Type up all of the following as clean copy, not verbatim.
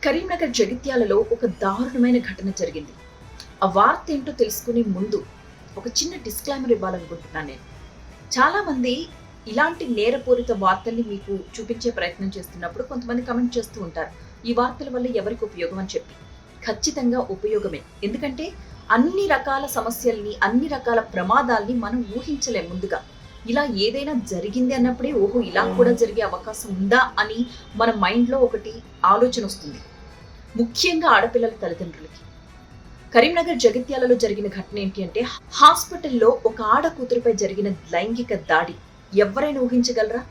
కరీంనగర్ జగిత్యాలలో ఒక దారుణమైన ఘటన జరిగింది. ఆ వార్త ఏంటో తెలుసుకునే ముందు ఒక చిన్న డిస్క్లైమర్ ఇవ్వాలనుకుంటున్నాను నేను. చాలామంది ఇలాంటి నేరపూరిత వార్తల్ని మీకు చూపించే ప్రయత్నం చేస్తున్నప్పుడు కొంతమంది కమెంట్ చేస్తూ ఉంటారు. ఈ వార్తల వల్ల ఎవరికి ఉపయోగం అని చెప్పి. ఖచ్చితంగా ఉపయోగమే. ఎందుకంటే అన్ని రకాల సమస్యల్ని, అన్ని రకాల ప్రమాదాల్ని మనం ఊహించలేం ముందుగా. ఇలా ఏదైనా జరిగింది అన్నప్పుడే ఓహో ఇలా కూడా జరిగే అవకాశం ఉందా అని మన మైండ్లో ఒకటి ఆలోచన వస్తుంది. ముఖ్యంగా ఆడపిల్లల తల్లిదండ్రులకి. కరీంనగర్ జగిత్యాలలో జరిగిన ఘటన ఏంటి అంటే, హాస్పిటల్లో ఒక ఆడ కూతురుపై జరిగిన లైంగిక దాడి. ఎవరైనా ఊహించగలరా?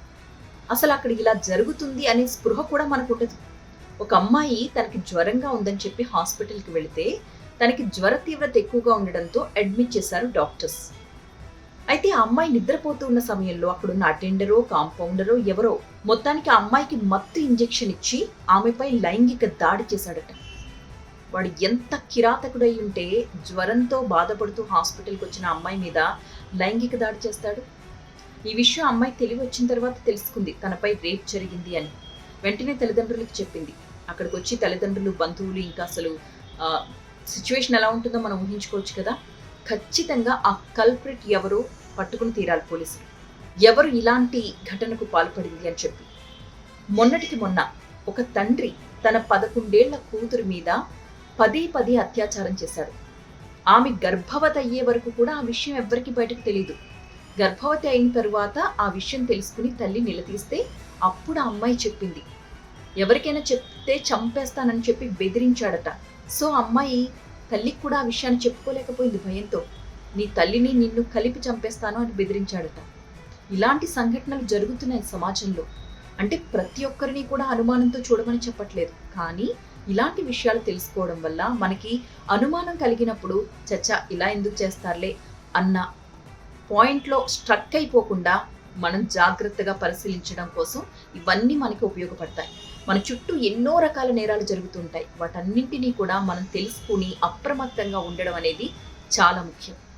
అసలు అక్కడ ఇలా జరుగుతుంది అనే స్పృహ కూడా మనకు ఉండదు. ఒక అమ్మాయి తనకి జ్వరంగా ఉందని చెప్పి హాస్పిటల్కి వెళితే తనకి జ్వర తీవ్రత ఎక్కువగా ఉండడంతో అడ్మిట్ చేశారు డాక్టర్స్. అయితే ఆ అమ్మాయి నిద్రపోతూ ఉన్న సమయంలో అక్కడున్న అటెండరో, కాంపౌండరో ఎవరో మొత్తానికి ఆ అమ్మాయికి మత్తు ఇంజెక్షన్ ఇచ్చి ఆమెపై లైంగిక దాడి చేశాడట. వాడు ఎంత కిరాతకుడై ఉంటే జ్వరంతో బాధపడుతూ హాస్పిటల్కి వచ్చిన అమ్మాయి మీద లైంగిక దాడి చేస్తాడు. ఈ విషయం అమ్మాయి తెలివి వచ్చిన తర్వాత తెలుసుకుంది తనపై రేప్ జరిగింది అని. వెంటనే తల్లిదండ్రులకు చెప్పింది. అక్కడికి వచ్చి తల్లిదండ్రులు, బంధువులు ఇంకా అసలు సిచ్యువేషన్ ఎలా ఉంటుందో మనం ఊహించుకోవచ్చు కదా. ఖచ్చితంగా ఆ కల్ప్రిట్ ఎవరో పట్టుకుని తీరాలి పోలీసులు. ఎవరు ఇలాంటి ఘటనకు పాల్పడింది అని చెప్పి. మొన్నటికి మొన్న ఒక తండ్రి తన 11 ఏళ్ల కూతురు మీద పదే అత్యాచారం చేశాడు. ఆమె గర్భవతి అయ్యే వరకు కూడా ఆ విషయం ఎవ్వరికి బయటకు తెలియదు. గర్భవతి అయిన తరువాత ఆ విషయం తెలుసుకుని తల్లి నిలదీస్తే అప్పుడు ఆ అమ్మాయి చెప్పింది. ఎవరికైనా చెప్తే చంపేస్తానని చెప్పి బెదిరించాడట. సో అమ్మాయి తల్లికి కూడా ఆ విషయాన్ని చెప్పుకోలేకపోయింది భయంతో. నీ తల్లిని నిన్ను కలిపి చంపేస్తాను అని బెదిరించాడట. ఇలాంటి సంఘటనలు జరుగుతున్నాయి సమాజంలో. అంటే ప్రతి ఒక్కరిని కూడా అనుమానంతో చూడమని చెప్పట్లేదు, కానీ ఇలాంటి విషయాలు తెలుసుకోవడం వల్ల మనకి అనుమానం కలిగినప్పుడు చచ్చా ఇలా ఎందుకు చేస్తారులే అన్న పాయింట్లో స్ట్రక్ అయిపోకుండా మనం జాగ్రత్తగా పరిశీలించడం కోసం ఇవన్నీ మనకి ఉపయోగపడతాయి. మన చుట్టూ ఎన్నో రకాల నేరాలు జరుగుతుంటాయి. వాటన్నింటినీ కూడా మనం తెలుసుకుని అప్రమత్తంగా ఉండడం అనేది చాలా ముఖ్యం.